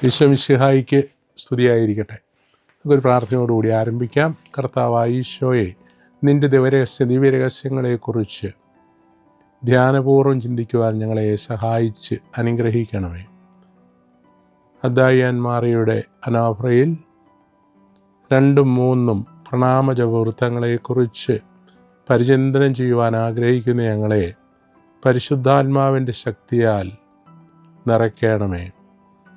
ഈശോമിശിഹായിക്ക് സ്തുതിയായിരിക്കട്ടെ. നമുക്കൊരു പ്രാർത്ഥനയോടുകൂടി ആരംഭിക്കാം. കർത്താവായ ഈശോയെ, നിൻ്റെ ദിവ്യരഹസ്യങ്ങളെക്കുറിച്ച് ധ്യാനപൂർവ്വം ചിന്തിക്കുവാൻ ഞങ്ങളെ സഹായിച്ച് അനുഗ്രഹിക്കണമേ. അദ്ദായിയാൻ മാറിയുടെ അനാഫ്രയിൽ 2ഉം 3ഉം പ്രണാമജപവൃത്തങ്ങളെക്കുറിച്ച് പരിചിന്തനം ചെയ്യുവാൻ ആഗ്രഹിക്കുന്ന ഞങ്ങളെ പരിശുദ്ധാത്മാവിൻ്റെ ശക്തിയാൽ നിറയ്ക്കണമേ.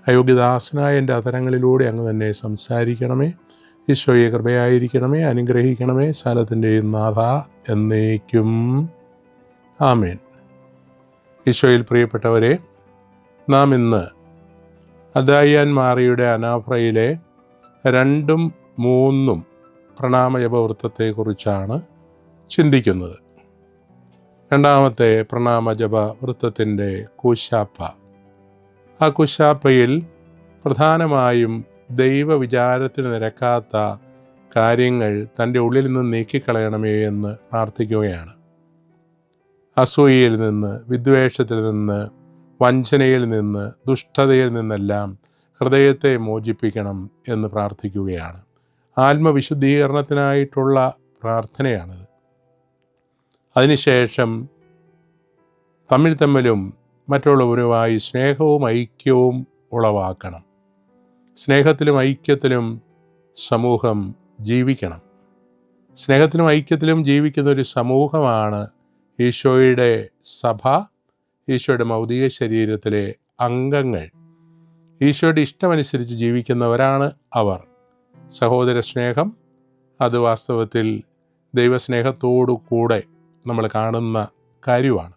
അയോഗ്യദാസനായ എൻ്റെ അധരങ്ങളിലൂടെ അങ്ങ് തന്നെ സംസാരിക്കണമേ. ഈശോയെ കൃപയായിരിക്കണമേ, അനുഗ്രഹിക്കണമേ. സകലത്തിൻ്റെയും നാഥ എന്നേക്കും ആമേൻ. ഈശോയിൽ പ്രിയപ്പെട്ടവരെ, നാം ഇന്ന് അദ്ദായിയാൻ മാറിയുടെ അനാഫ്രയിലെ 2ഉം 3ഉം പ്രണാമജപവൃത്തത്തെക്കുറിച്ചാണ് ചിന്തിക്കുന്നത്. 2ാമത്തെ പ്രണാമജപവൃത്തത്തിൻ്റെ കുശാപ്പ. ആ കുശാപ്പയിൽ പ്രധാനമായും ദൈവവിചാരത്തിന് നിരക്കാത്ത കാര്യങ്ങൾ തൻ്റെ ഉള്ളിൽ നിന്ന് നീക്കിക്കളയണമേ എന്ന് പ്രാർത്ഥിക്കുകയാണ്. അസൂയയിൽ നിന്ന്, വിദ്വേഷത്തിൽ നിന്ന്, വഞ്ചനയിൽ നിന്ന്, ദുഷ്ടതയിൽ നിന്നെല്ലാം ഹൃദയത്തെ മോചിപ്പിക്കണം എന്ന് പ്രാർത്ഥിക്കുകയാണ്. ആത്മവിശുദ്ധീകരണത്തിനായിട്ടുള്ള പ്രാർത്ഥനയാണിത്. അതിനുശേഷം തമ്മിലും മറ്റുള്ളവരുമായി സ്നേഹവും ഐക്യവും ഉളവാക്കണം. സ്നേഹത്തിലും ഐക്യത്തിലും സമൂഹം ജീവിക്കണം. സ്നേഹത്തിലും ഐക്യത്തിലും ജീവിക്കുന്ന ഒരു സമൂഹമാണ് ഈശോയുടെ സഭ, ഈശോയുടെ ഭൗതിക ശരീരത്തിലെ അംഗങ്ങൾ. ഈശോയുടെ ഇഷ്ടമനുസരിച്ച് ജീവിക്കുന്നവരാണ് അവർ. സഹോദര സ്നേഹം അത് വാസ്തവത്തിൽ ദൈവസ്നേഹത്തോടു കൂടെ നമ്മൾ കാണുന്ന കാര്യമാണ്.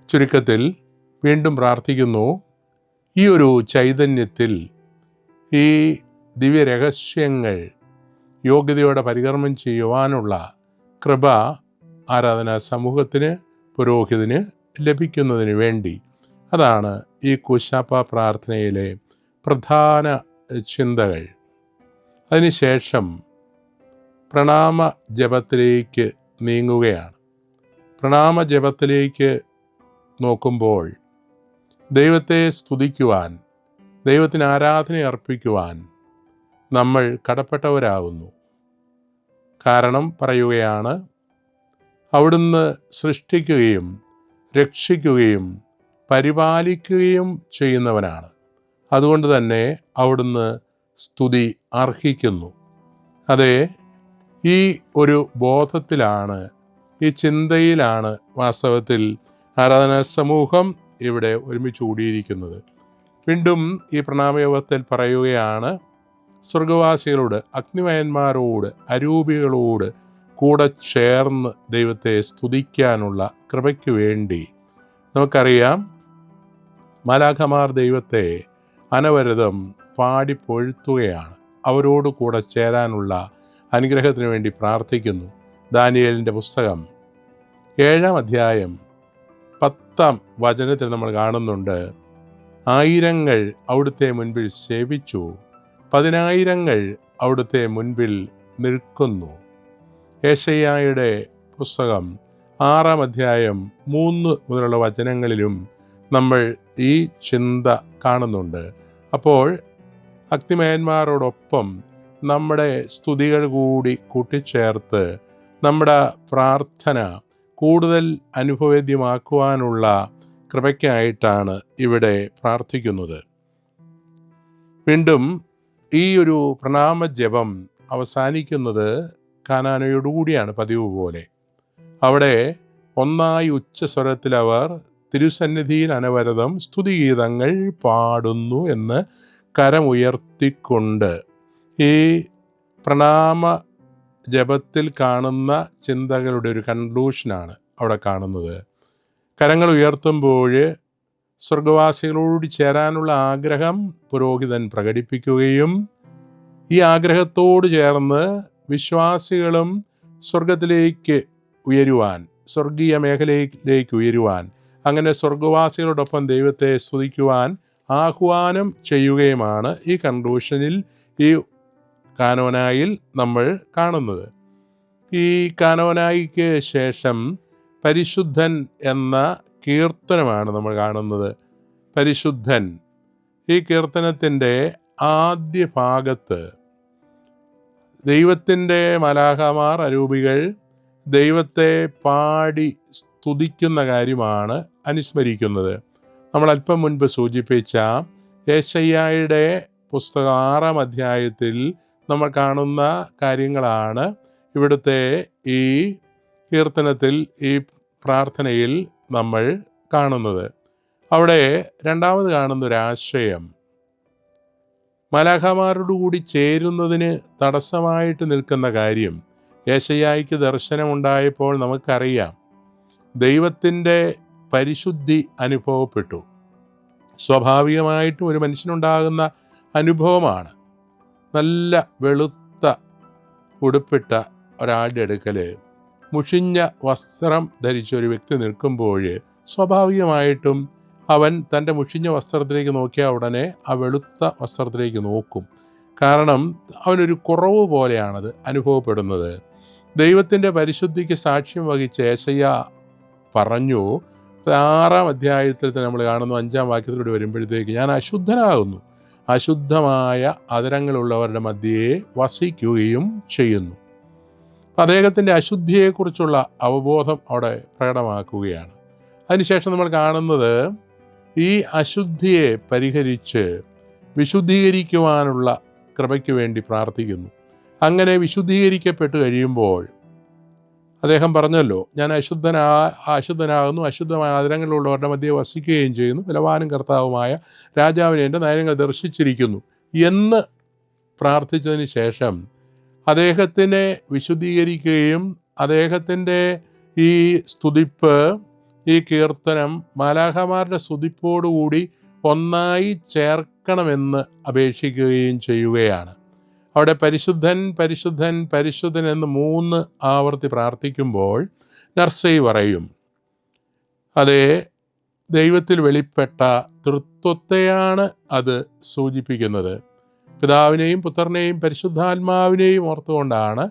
ചുരുക്കത്തിൽ വീണ്ടും പ്രാർത്ഥിക്കുന്നു, ഈ ഒരു ചൈതന്യത്തിൽ ഈ ദിവ്യരഹസ്യങ്ങൾ യോഗ്യതയോടെ പരികർമ്മം ചെയ്യുവാനുള്ള കൃപ ആരാധനാ സമൂഹത്തിന്, പുരോഹിതന് ലഭിക്കുന്നതിന് വേണ്ടി. അതാണ് ഈ കുശാപ്പ പ്രാർത്ഥനയിലെ പ്രധാന ചിന്തകൾ. അതിനുശേഷം പ്രണാമ ജപത്തിലേക്ക് നീങ്ങുകയാണ്. പ്രണാമ ജപത്തിലേക്ക് നോക്കുമ്പോൾ ദൈവത്തെ സ്തുതിക്കുവാൻ, ദൈവത്തിന് ആരാധന അർപ്പിക്കുവാൻ നമ്മൾ കടപ്പെട്ടവരാകുന്നു. കാരണം പറയുകയാണ്, അവിടുന്ന് സൃഷ്ടിക്കുകയും രക്ഷിക്കുകയും പരിപാലിക്കുകയും ചെയ്യുന്നവനാണ്. അതുകൊണ്ട് തന്നെ അവിടുന്ന് സ്തുതി അർഹിക്കുന്നു. അതെ, ഈ ഒരു ബോധത്തിലാണ്, ഈ ചിന്തയിലാണ് വാസ്തവത്തിൽ ആരാധനാ സമൂഹം ഇവിടെ ഒരുമിച്ച് കൂടിയിരിക്കുന്നത്. വീണ്ടും ഈ പ്രണാമയോഗത്തിൽ പറയുകയാണ്, സ്വർഗവാസികളോട്, അഗ്നിമയന്മാരോട്, അരൂപികളോട് കൂടെ ചേർന്ന് ദൈവത്തെ സ്തുതിക്കാനുള്ള കൃപയ്ക്ക് വേണ്ടി. നമുക്കറിയാം, മാലാഖമാർ ദൈവത്തെ അനവരതം പാടി പൊഴുത്തുകയാണ്. അവരോട് കൂടെ ചേരാനുള്ള അനുഗ്രഹത്തിന് വേണ്ടി പ്രാർത്ഥിക്കുന്നു. ദാനിയേലിൻ്റെ പുസ്തകം 7-ാം അധ്യായം 10-ാം വചനത്തിൽ നമ്മൾ കാണുന്നുണ്ട്, 1000 അവിടുത്തെ മുൻപിൽ സേവിച്ചു, 10,000 അവിടുത്തെ മുൻപിൽ നിൽക്കുന്നു. യെശയ്യായുടെ പുസ്തകം 6-ാം അധ്യായം 3 മുതലുള്ള വചനങ്ങളിലും നമ്മൾ ഈ ചിന്ത കാണുന്നുണ്ട്. അപ്പോൾ അഗ്നിമയന്മാരോടൊപ്പം നമ്മുടെ സ്തുതികൾ കൂടി കൂട്ടിച്ചേർത്ത് നമ്മുടെ പ്രാർത്ഥന കൂടുതൽ അനുഭവേദ്യമാക്കുവാനുള്ള കൃപയ്ക്കായിട്ടാണ് ഇവിടെ പ്രാർത്ഥിക്കുന്നത്. വീണ്ടും ഈ ഒരു പ്രണാമ ജപം അവസാനിക്കുന്നത് കാനാനയോടുകൂടിയാണ് പതിവ് പോലെ. അവിടെ ഒന്നായി ഉച്ചസ്വരത്തിൽ അവർ തിരുസന്നിധിയിൽ അനവരതം സ്തുതിഗീതങ്ങൾ പാടുന്നു എന്ന് കരമുയർത്തിക്കൊണ്ട് ഈ പ്രണാമ ജപത്തിൽ കാണുന്ന ചിന്തകളുടെ ഒരു കൺക്ലൂഷനാണ് അവിടെ കാണുന്നത്. കരങ്ങൾ ഉയർത്തുമ്പോൾ സ്വർഗവാസികളോട് ചേരാനുള്ള ആഗ്രഹം പുരോഹിതൻ പ്രകടിപ്പിക്കുകയും ഈ ആഗ്രഹത്തോട് ചേർന്ന് വിശ്വാസികളും സ്വർഗത്തിലേക്ക് ഉയരുവാൻ, സ്വർഗീയ മേഖലയിലേക്ക് ഉയരുവാൻ, അങ്ങനെ സ്വർഗവാസികളോടൊപ്പം ദൈവത്തെ സ്തുതിക്കുവാൻ ആഹ്വാനം ചെയ്യുകയുമാണ് ഈ കൺക്ലൂഷനിൽ, ഈ കാനോനായിൽ നമ്മൾ കാണുന്നത്. ഈ കാനോനായിക്ക് ശേഷം പരിശുദ്ധൻ എന്ന കീർത്തനമാണ് നമ്മൾ കാണുന്നത്. പരിശുദ്ധൻ ഈ കീർത്തനത്തിൻ്റെ ആദ്യ ഭാഗത്ത് ദൈവത്തിൻ്റെ മാലാഖമാർ, അരൂപികൾ ദൈവത്തെ പാടി സ്തുതിക്കുന്ന കാര്യമാണ് അനുസ്മരിക്കുന്നത്. നമ്മൾ അല്പം മുൻപ് സൂചിപ്പിച്ച യെശയ്യായുടെ പുസ്തകം 6-ാം അധ്യായത്തിൽ നമ്മൾ കാണുന്ന കാര്യങ്ങളാണ് ഇവിടുത്തെ ഈ കീർത്തനത്തിൽ, ഈ പ്രാർത്ഥനയിൽ നമ്മൾ കാണുന്നത്. അവിടെ രണ്ടാമത് കാണുന്നൊരാശയം, മാലാഖമാരോടുകൂടി ചേരുന്നതിന് തടസ്സമായിട്ട് നിൽക്കുന്ന കാര്യം. യെശയ്യായ്ക്ക് ദർശനമുണ്ടായപ്പോൾ നമുക്കറിയാം, ദൈവത്തിൻ്റെ പരിശുദ്ധി അനുഭവപ്പെട്ടു. സ്വാഭാവികമായിട്ടും ഒരു മനുഷ്യനുണ്ടാകുന്ന അനുഭവമാണ്. നല്ല വെളുത്ത ഉടുപ്പിട്ട ഒരാളുടെ അടുക്കൽ മുഷിഞ്ഞ വസ്ത്രം ധരിച്ച ഒരു വ്യക്തി നിൽക്കുമ്പോൾ സ്വാഭാവികമായിട്ടും അവൻ തൻ്റെ മുഷിഞ്ഞ വസ്ത്രത്തിലേക്ക് നോക്കിയ ഉടനെ ആ വെളുത്ത വസ്ത്രത്തിലേക്ക് നോക്കും. കാരണം അവനൊരു കുറവ് പോലെയാണത് അനുഭവപ്പെടുന്നത്. ദൈവത്തിൻ്റെ പരിശുദ്ധിക്ക് സാക്ഷ്യം വഹിച്ച യെശയ്യാ പറഞ്ഞു, 6-ാം അധ്യായത്തിൽ തന്നെ നമ്മൾ കാണുന്നു, 5-ാം വാക്യത്തിലൂടെ വരുമ്പോഴത്തേക്ക്, ഞാൻ അശുദ്ധനാകുന്നു, അശുദ്ധമായ അധരങ്ങളുള്ളവരുടെ മധ്യേ വസിക്കുകയും ചെയ്യുന്നു. അദ്ദേഹത്തിൻ്റെ അശുദ്ധിയെക്കുറിച്ചുള്ള അവബോധം അവിടെ പ്രകടമാക്കുകയാണ്. അതിനുശേഷം നമ്മൾ കാണുന്നത്, ഈ അശുദ്ധിയെ പരിഹരിച്ച് വിശുദ്ധീകരിക്കുവാനുള്ള കൃപയ്ക്ക് വേണ്ടി പ്രാർത്ഥിക്കുന്നു. അങ്ങനെ വിശുദ്ധീകരിക്കപ്പെട്ട് കഴിയുമ്പോൾ അദ്ദേഹം പറഞ്ഞല്ലോ, ഞാൻ അശുദ്ധനാകുന്നു, അശുദ്ധമായ ആദരങ്ങളുള്ളവരുടെ മധ്യേ വസിക്കുകയും ചെയ്യുന്നു, ബലവാനും കർത്താവുമായ രാജാവിനെ എൻ്റെ നയനങ്ങൾ ദർശിച്ചിരിക്കുന്നു എന്ന് പ്രാർത്ഥിച്ചതിന് ശേഷം അദ്ദേഹത്തിനെ വിശുദ്ധീകരിക്കുകയും അദ്ദേഹത്തിൻ്റെ ഈ സ്തുതിപ്പ്, ഈ കീർത്തനം മാലാഖമാരുടെ സ്തുതിപ്പോടുകൂടി ഒന്നായി ചേർക്കണമെന്ന് അപേക്ഷിക്കുകയും ചെയ്യുകയാണ്. അവിടെ പരിശുദ്ധൻ പരിശുദ്ധൻ പരിശുദ്ധൻ എന്ന് 3 ആവർത്തി പ്രാർത്ഥിക്കുമ്പോൾ നർസൈ പറയും, അതേ ദൈവത്തിൽ വെളിപ്പെട്ട തൃത്വത്തെയാണ് അത് സൂചിപ്പിക്കുന്നത്. പിതാവിനെയും പുത്രനെയും പരിശുദ്ധാത്മാവിനെയും ഓർത്തുകൊണ്ടാണ്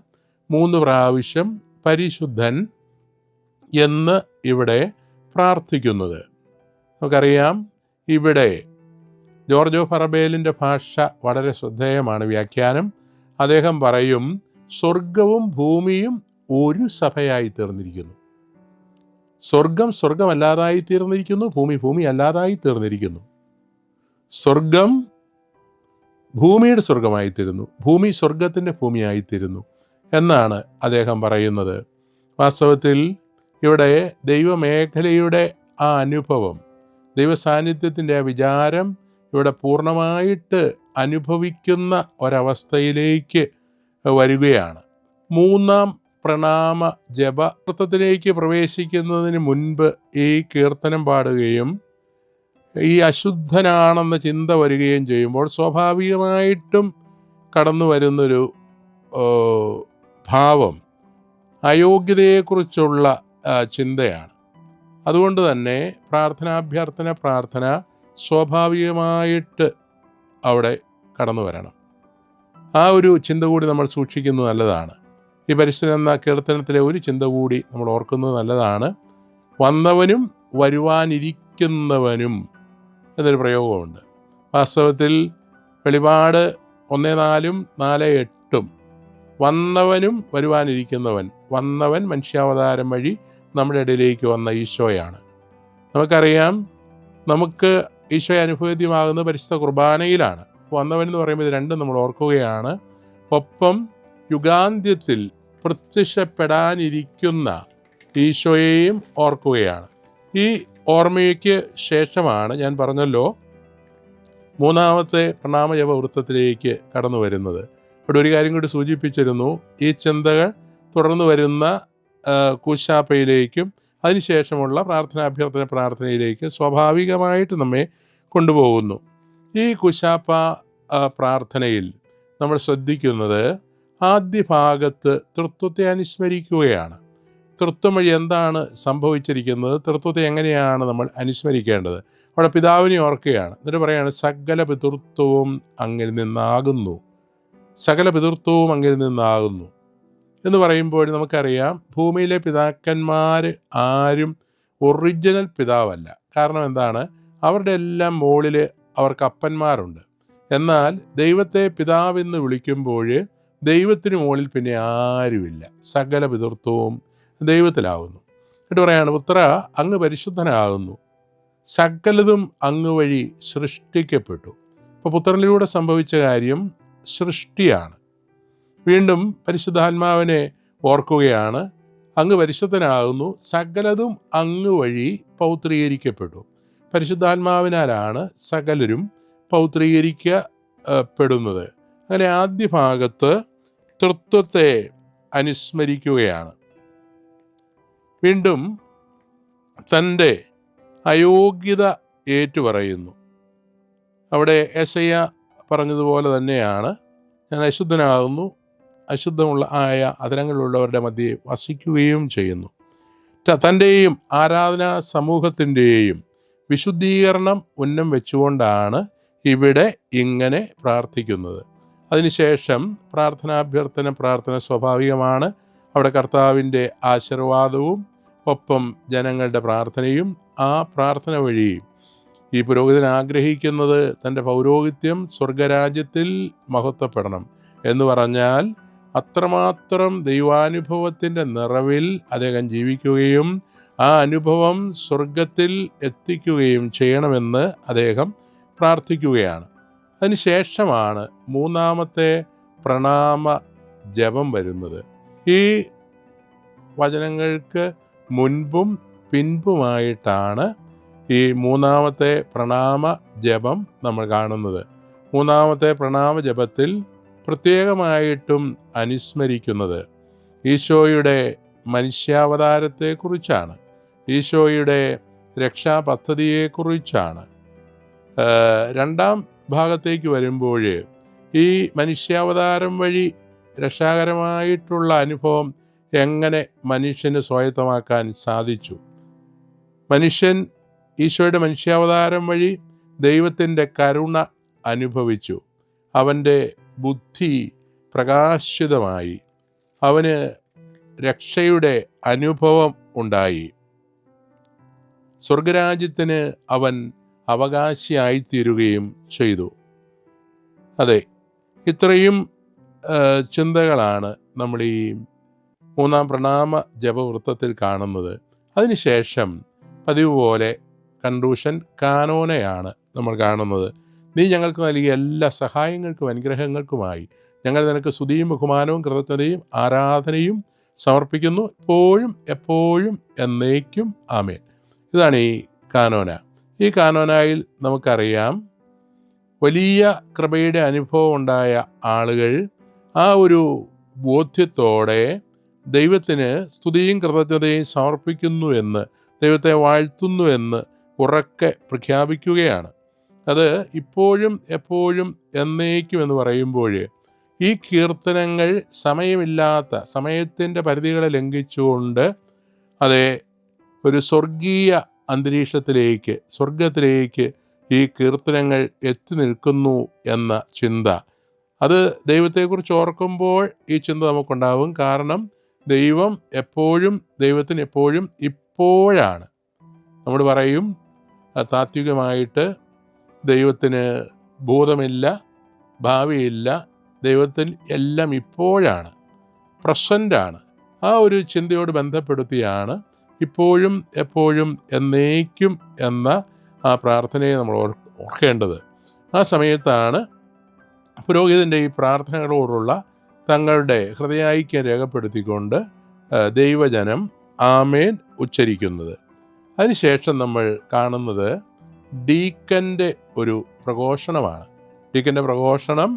3 പ്രാവശ്യം പരിശുദ്ധൻ എന്ന് ഇവിടെ പ്രാർത്ഥിക്കുന്നത്. നമുക്കറിയാം, ഇവിടെ ജോർജോ ഫറബേലിൻ്റെ ഭാഷ വളരെ ശ്രദ്ധേയമാണ്, വ്യാഖ്യാനം. അദ്ദേഹം പറയും, സ്വർഗവും ഭൂമിയും ഒരു സഭയായി തീർന്നിരിക്കുന്നു. സ്വർഗം സ്വർഗമല്ലാതായി തീർന്നിരിക്കുന്നു, ഭൂമി ഭൂമി അല്ലാതായി തീർന്നിരിക്കുന്നു. സ്വർഗം ഭൂമിയുടെ സ്വർഗമായിത്തീരുന്നു, ഭൂമി സ്വർഗത്തിൻ്റെ ഭൂമിയായിത്തീരുന്നു എന്നാണ് അദ്ദേഹം പറയുന്നത്. വാസ്തവത്തിൽ ഇവിടെ ദൈവമേഖലയുടെ ആ അനുഭവം, ദൈവസാന്നിധ്യത്തിൻ്റെ ആ വിചാരം ഇവിടെ പൂർണ്ണമായിട്ട് അനുഭവിക്കുന്ന ഒരവസ്ഥയിലേക്ക് വരികയാണ്. 3-ാം പ്രണാമ ജപത്തിലേക്ക് പ്രവേശിക്കുന്നതിന് മുൻപ് ഈ കീർത്തനം പാടുകയും ഈ അശുദ്ധനാണെന്ന ചിന്ത വരികയും ചെയ്യുമ്പോൾ സ്വാഭാവികമായിട്ടും കടന്നു വരുന്നൊരു ഭാവം അയോഗ്യതയെക്കുറിച്ചുള്ള ചിന്തയാണ്. അതുകൊണ്ട് തന്നെ പ്രാർത്ഥന സ്വാഭാവികമായിട്ട് അവിടെ കടന്നു വരണം. ആ ഒരു ചിന്ത കൂടി നമ്മൾ സൂക്ഷിക്കുന്നത് നല്ലതാണ്. ഈ പരിശുദ്ധൻ എന്ന കീർത്തനത്തിലെ ഒരു ചിന്ത കൂടി നമ്മൾ ഓർക്കുന്നത് നല്ലതാണ്. വന്നവനും വരുവാനിരിക്കുന്നവനും എന്നൊരു പ്രയോഗമുണ്ട്. വാസ്തവത്തിൽ വെളിപാട് 1:4, 4:8 വന്നവനും വരുവാനിരിക്കുന്നവൻ. വന്നവൻ മനുഷ്യാവതാരം വഴി നമ്മുടെ ഇടയിലേക്ക് വന്ന ഈശോയാണ്. നമുക്കറിയാം, നമുക്ക് ഈശോ അനുഭവേദ്യമാകുന്ന പരിശുദ്ധ കുർബാനയിലാണ്. വന്നവൻ എന്ന് പറയുമ്പോൾ ഇത് രണ്ടും നമ്മൾ ഓർക്കുകയാണ്. ഒപ്പം യുഗാന്ത്യത്തിൽ പ്രത്യക്ഷപ്പെടാനിരിക്കുന്ന ഈശോയെയും ഓർക്കുകയാണ്. ഈ ഓർമ്മയ്ക്ക് ശേഷമാണ് ഞാൻ പറഞ്ഞല്ലോ 3-ാമത്തെ പ്രണാമജപ വൃത്തത്തിലേക്ക് കടന്നു വരുന്നത്. അവിടെ ഒരു കാര്യം കൂടി സൂചിപ്പിച്ചിരുന്നു. ഈ ചിന്തകൾ തുടർന്ന് വരുന്ന കൂശാപ്പയിലേക്കും അതിനുശേഷമുള്ള പ്രാർത്ഥനയിലേക്ക് സ്വാഭാവികമായിട്ട് നമ്മെ കൊണ്ടുപോകുന്നു. ഈ കൂശാപ്പ പ്രാർത്ഥനയിൽ നമ്മൾ ശ്രദ്ധിക്കുന്നത് ആദ്യ ഭാഗത്ത് തൃത്വത്തെ അനുസ്മരിക്കുകയാണ്. തൃത്വം വഴി എന്താണ് സംഭവിച്ചിരിക്കുന്നത്, തൃത്വത്തെ എങ്ങനെയാണ് നമ്മൾ അനുസ്മരിക്കേണ്ടത്. അവിടെ പിതാവിനെ ഓർക്കുകയാണ്. എന്നിട്ട് പറയാണ്, സകല പിതൃത്വവും അങ്ങിൽ നിന്നാകുന്നു, സകല പിതൃത്വവും അങ്ങിൽ നിന്നാകുന്നു എന്ന് പറയുമ്പോൾ നമുക്കറിയാം, ഭൂമിയിലെ പിതാക്കന്മാർ ആരും ഒറിജിനൽ പിതാവല്ല. കാരണം എന്താണ്? അവരുടെ എല്ലാം മുകളിൽ അവർക്ക് അപ്പന്മാരുണ്ട്. എന്നാൽ ദൈവത്തെ പിതാവെന്ന് വിളിക്കുമ്പോൾ ദൈവത്തിന് മുകളിൽ പിന്നെ ആരുമില്ല. സകല പിതൃത്വവും ദൈവത്തിലാവുന്നു. എന്നിട്ട് പറയാണ്, പുത്ര അങ്ങ് പരിശുദ്ധനാകുന്നു, സകലതും അങ്ങ് വഴി സൃഷ്ടിക്കപ്പെട്ടു. ഇപ്പോൾ പുത്രനിലൂടെ സംഭവിച്ച കാര്യം സൃഷ്ടിയാണ്. വീണ്ടും പരിശുദ്ധാത്മാവിനെ ഓർക്കുകയാണ്, അങ്ങ് പരിശുദ്ധനാകുന്നു, സകലതും അങ്ങ് വഴി പൗത്രീകരിക്കപ്പെട്ടു. പരിശുദ്ധാത്മാവിനാലാണ് സകലരും പൗത്രീകരിക്കപ്പെടുന്നത്. അങ്ങനെ ആദ്യ ഭാഗത്ത് തൃത്വത്തെ അനുസ്മരിക്കുകയാണ്. വീണ്ടും തൻ്റെ അയോഗ്യത ഏറ്റുപറയുന്നു. അവിടെ യെശയ്യാ പറഞ്ഞതുപോലെ തന്നെയാണ്, ഞാൻ അശുദ്ധനാകുന്നു, അശുദ്ധമുള്ള ആയ അധരങ്ങളുള്ളവരുടെ മധ്യേ വസിക്കുകയും ചെയ്യുന്നു. തൻ്റെയും ആരാധനാ സമൂഹത്തിൻ്റെയും വിശുദ്ധീകരണം ഉന്നം വെച്ചുകൊണ്ടാണ് ഇവിടെ ഇങ്ങനെ പ്രാർത്ഥിക്കുന്നത്. അതിനുശേഷം പ്രാർത്ഥന സ്വാഭാവികമാണ്. അവിടെ കർത്താവിൻ്റെ ആശീർവാദവും ഒപ്പം ജനങ്ങളുടെ പ്രാർത്ഥനയും, ആ പ്രാർത്ഥന വഴി ഈ പുരോഹിതൻ ആഗ്രഹിക്കുന്നത് തൻ്റെ പൗരോഹിത്യം സ്വർഗരാജ്യത്തിൽ മഹത്വപ്പെടണം എന്ന് പറഞ്ഞാൽ അത്രമാത്രം ദൈവാനുഭവത്തിൻ്റെ നിറവിൽ അദ്ദേഹം ജീവിക്കുകയും ആ അനുഭവം സ്വർഗത്തിൽ എത്തിക്കുകയും ചെയ്യണമെന്ന് അദ്ദേഹം പ്രാർത്ഥിക്കുകയാണ്. അതിനുശേഷമാണ് മൂന്നാമത്തെ പ്രണാമ ജപം വരുന്നത്. ഈ വചനങ്ങൾക്ക് മുൻപും പിൻപുമായിട്ടാണ് ഈ മൂന്നാമത്തെ പ്രണാമ ജപം നമ്മൾ കാണുന്നത്. മൂന്നാമത്തെ പ്രണാമ ജപത്തിൽ പ്രത്യേകമായിട്ടും അനുസ്മരിക്കുന്നത് ഈശോയുടെ മനുഷ്യാവതാരത്തെക്കുറിച്ചാണ്, ഈശോയുടെ രക്ഷാപദ്ധതിയെക്കുറിച്ചാണ്. രണ്ടാം ഭാഗത്തേക്ക് വരുമ്പോൾ ഈ മനുഷ്യാവതാരം വഴി രക്ഷാകരമായിട്ടുള്ള അനുഭവം എങ്ങനെ മനുഷ്യന് സ്വായത്തമാക്കാൻ സാധിച്ചു, മനുഷ്യൻ ഈശോയുടെ മനുഷ്യാവതാരം വഴി ദൈവത്തിൻ്റെ കരുണ അനുഭവിച്ചു, അവൻ്റെ ബുദ്ധി പ്രകാശിതമായി, അവന് രക്ഷയുടെ അനുഭവം ഉണ്ടായി, സ്വർഗരാജ്യത്തിന് അവൻ അവകാശിയായിത്തീരുകയും ചെയ്തു. അതെ, ഇത്രയും ചിന്തകളാണ് നമ്മൾ ഈ മൂന്നാം പ്രണാമ ജപവൃത്തത്തിൽ കാണുന്നത്. അതിനുശേഷം പതിവ് പോലെ കൺക്ലൂഷൻ കാനോനയാണ് നമ്മൾ കാണുന്നത്. നീ ഞങ്ങൾക്ക് നൽകിയ എല്ലാ സഹായങ്ങൾക്കും അനുഗ്രഹങ്ങൾക്കുമായി ഞങ്ങൾ നിനക്ക് സ്തുതിയും ബഹുമാനവും കൃതജ്ഞതയും ആരാധനയും സമർപ്പിക്കുന്നു, ഇപ്പോഴും എപ്പോഴും എന്നേക്കും ആമേൻ. ഇതാണ് ഈ കാനോന. ഈ കാനോനായിൽ നമുക്കറിയാം, വലിയ കൃപയുടെ അനുഭവം ഉണ്ടായ ആളുകൾ ആ ഒരു ബോധ്യത്തോടെ ദൈവത്തിന് സ്തുതിയും കൃതജ്ഞതയും സമർപ്പിക്കുന്നു എന്ന്, ദൈവത്തെ വാഴ്ത്തുന്നു എന്ന് ഉറക്കെ പ്രഖ്യാപിക്കുകയാണ്. അത് ഇപ്പോഴും എപ്പോഴും എന്നേക്കും എന്ന് പറയുമ്പോൾ ഈ കീർത്തനങ്ങൾ സമയമില്ലാത്ത, സമയത്തിൻ്റെ പരിധികളെ ലംഘിച്ചുകൊണ്ട് അതേ ഒരു സ്വർഗീയ അന്തരീക്ഷത്തിലേക്ക്, സ്വർഗത്തിലേക്ക് ഈ കീർത്തനങ്ങൾ എത്തി നിൽക്കുന്നു എന്ന ചിന്ത, അത് ദൈവത്തെക്കുറിച്ച് ഓർക്കുമ്പോൾ ഈ ചിന്ത നമുക്കുണ്ടാവും. കാരണം ദൈവം എപ്പോഴും, ദൈവത്തിന് എപ്പോഴും ഇപ്പോഴാണ്. നമ്മൾ പറയും താത്വികമായിട്ട് ദൈവത്തിന് ഭൂതമില്ല, ഭാവിയില്ല, ദൈവത്തിൽ എല്ലാം ഇപ്പോഴാണ്, പ്രസൻ്റാണ്. ആ ഒരു ചിന്തയോട് ബന്ധപ്പെടുത്തിയാണ് ഇപ്പോഴും എപ്പോഴും എന്നേക്കും എന്ന ആ പ്രാർത്ഥനയെ നമ്മൾ ഓർക്കേണ്ടത്. ആ സമയത്താണ് പുരോഹിതൻ്റെ ഈ പ്രാർത്ഥനകളോടുള്ള തങ്ങളുടെ ഹൃദയൈക്യം രേഖപ്പെടുത്തിക്കൊണ്ട് ദൈവജനം ആമേൻ ഉച്ചരിക്കുന്നത്. അതിനുശേഷം നമ്മൾ കാണുന്നത് ഡീക്കൻ്റെ ഒരു പ്രഘോഷണമാണ്. ഡീക്കൻ്റെ പ്രഘോഷണം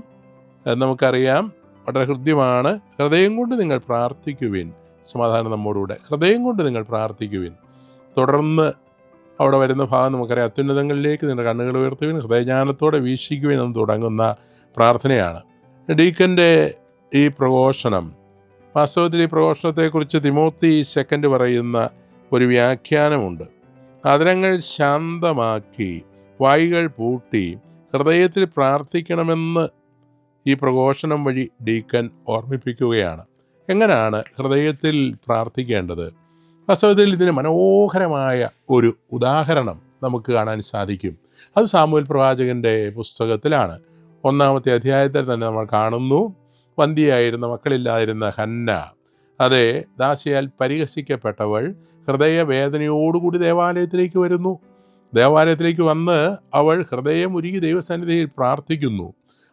നമുക്കറിയാം, വളരെ ഹൃദ്യമാണ്. ഹൃദയം കൊണ്ട് നിങ്ങൾ പ്രാർത്ഥിക്കുവിൻ, സമാധാനം നമ്മോടുകൂടെ, ഹൃദയം കൊണ്ട് നിങ്ങൾ പ്രാർത്ഥിക്കുവിൻ. തുടർന്ന് അവിടെ വരുന്ന ഭാഗം നമുക്കറിയാം, അത്യുന്നതങ്ങളിലേക്ക് നിങ്ങളുടെ കണ്ണുകൾ ഉയർത്തുവിൻ, ഹൃദയജ്ഞാനത്തോടെ വീക്ഷിക്കുവിൻ എന്ന് തുടങ്ങുന്ന പ്രാർത്ഥനയാണ്. ഡീക്കൻ്റെ ഈ പ്രഘോഷണം, വാസ്തവത്തിൽ ഈ പ്രഘോഷണത്തെക്കുറിച്ച് തിമോത്തി 2 പറയുന്ന ഒരു വ്യാഖ്യാനമുണ്ട്. അധരങ്ങൾ ശാന്തമാക്കി വായുകൾ പൂട്ടി ഹൃദയത്തിൽ പ്രാർത്ഥിക്കണമെന്ന് ഈ പ്രഘോഷണം വഴി ഡീക്കൻ ഓർമ്മിപ്പിക്കുകയാണ്. എങ്ങനെയാണ് ഹൃദയത്തിൽ പ്രാർത്ഥിക്കേണ്ടത്? വാസ്തവത്തിൽ ഇതിന് മനോഹരമായ ഒരു ഉദാഹരണം നമുക്ക് കാണാൻ സാധിക്കും. അത് സാമുവേൽ പ്രവാചകൻ്റെ പുസ്തകത്തിലാണ്. 1-ാമത്തെ അധ്യായത്തിൽ തന്നെ നമ്മൾ കാണുന്നു, വന്ധ്യയായിരുന്ന മക്കളില്ലാതിരുന്ന ഹന്ന, അതെ, ദാസിയാൽ പരിഹസിക്കപ്പെട്ടവൾ ഹൃദയവേദനയോടുകൂടി ദേവാലയത്തിലേക്ക് വരുന്നു. ദേവാലയത്തിലേക്ക് വന്ന് അവൾ ഹൃദയമുരുകി ദൈവസന്നിധിയിൽ പ്രാർത്ഥിക്കുന്നു.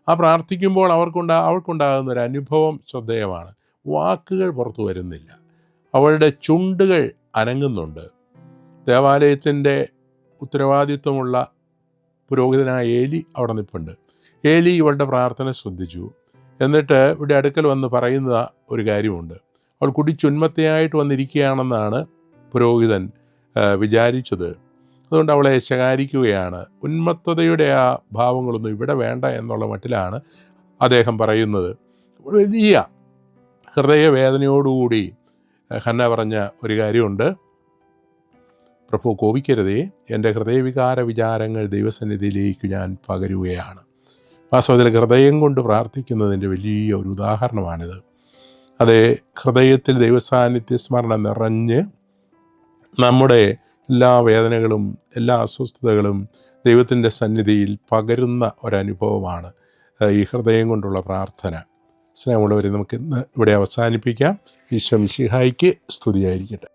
ആ പ്രാർത്ഥിക്കുമ്പോൾ അവൾക്കുണ്ടാകുന്ന ഒരു അനുഭവം ശ്രദ്ധേയമാണ്. വാക്കുകൾ പുറത്തു വരുന്നില്ല, അവളുടെ ചുണ്ടുകൾ അനങ്ങുന്നുണ്ട്. ദേവാലയത്തിൻ്റെ ഉത്തരവാദിത്വമുള്ള പുരോഹിതനായ ഏലി അവിടെ നിൽപ്പുണ്ട്. ഏലി ഇവളുടെ പ്രാർത്ഥന ശ്രദ്ധിച്ചു. എന്നിട്ട് ഇവിടെ അടുക്കൽ വന്ന് പറയുന്ന ഒരു കാര്യമുണ്ട്. അവൾ കുടിച്ചുന്മത്തയായിട്ട് വന്നിരിക്കുകയാണെന്നാണ് പുരോഹിതൻ വിചാരിച്ചത്. അതുകൊണ്ട് അവളെ ശകാരിക്കുകയാണ്. ഉന്മത്തതയുടെ ആ ഭാവങ്ങളൊന്നും ഇവിടെ വേണ്ട എന്നുള്ള മട്ടിലാണ് അദ്ദേഹം പറയുന്നത്. വലിയ ഹൃദയവേദനയോടുകൂടി ഹന്ന പറഞ്ഞ ഒരു കാര്യമുണ്ട്, പ്രഭു കോപിക്കരുതേ, എൻ്റെ ഹൃദയവികാര വിചാരങ്ങൾ ദൈവസന്നിധിയിലേക്ക് ഞാൻ പകരുകയാണ്. വാസ്തവത്തിൽ ഹൃദയം കൊണ്ട് പ്രാർത്ഥിക്കുന്നതിൻ്റെ വലിയ ഒരു ഉദാഹരണമാണിത്. അതേ, ഹൃദയത്തിൽ ദൈവസാന്നിധ്യ സ്മരണ നിറഞ്ഞ് നമ്മുടെ എല്ലാ വേദനകളും എല്ലാ അസ്വസ്ഥതകളും ദൈവത്തിൻ്റെ സന്നിധിയിൽ പകരുന്ന ഒരനുഭവമാണ് ഈ ഹൃദയം കൊണ്ടുള്ള പ്രാർത്ഥന. സ്നേഹമുള്ളവരെ, നമുക്ക് ഇന്ന് ഇവിടെ അവസാനിപ്പിക്കാം. ഈശോ മിശിഹായ്ക്ക് സ്തുതിയായിരിക്കട്ടെ.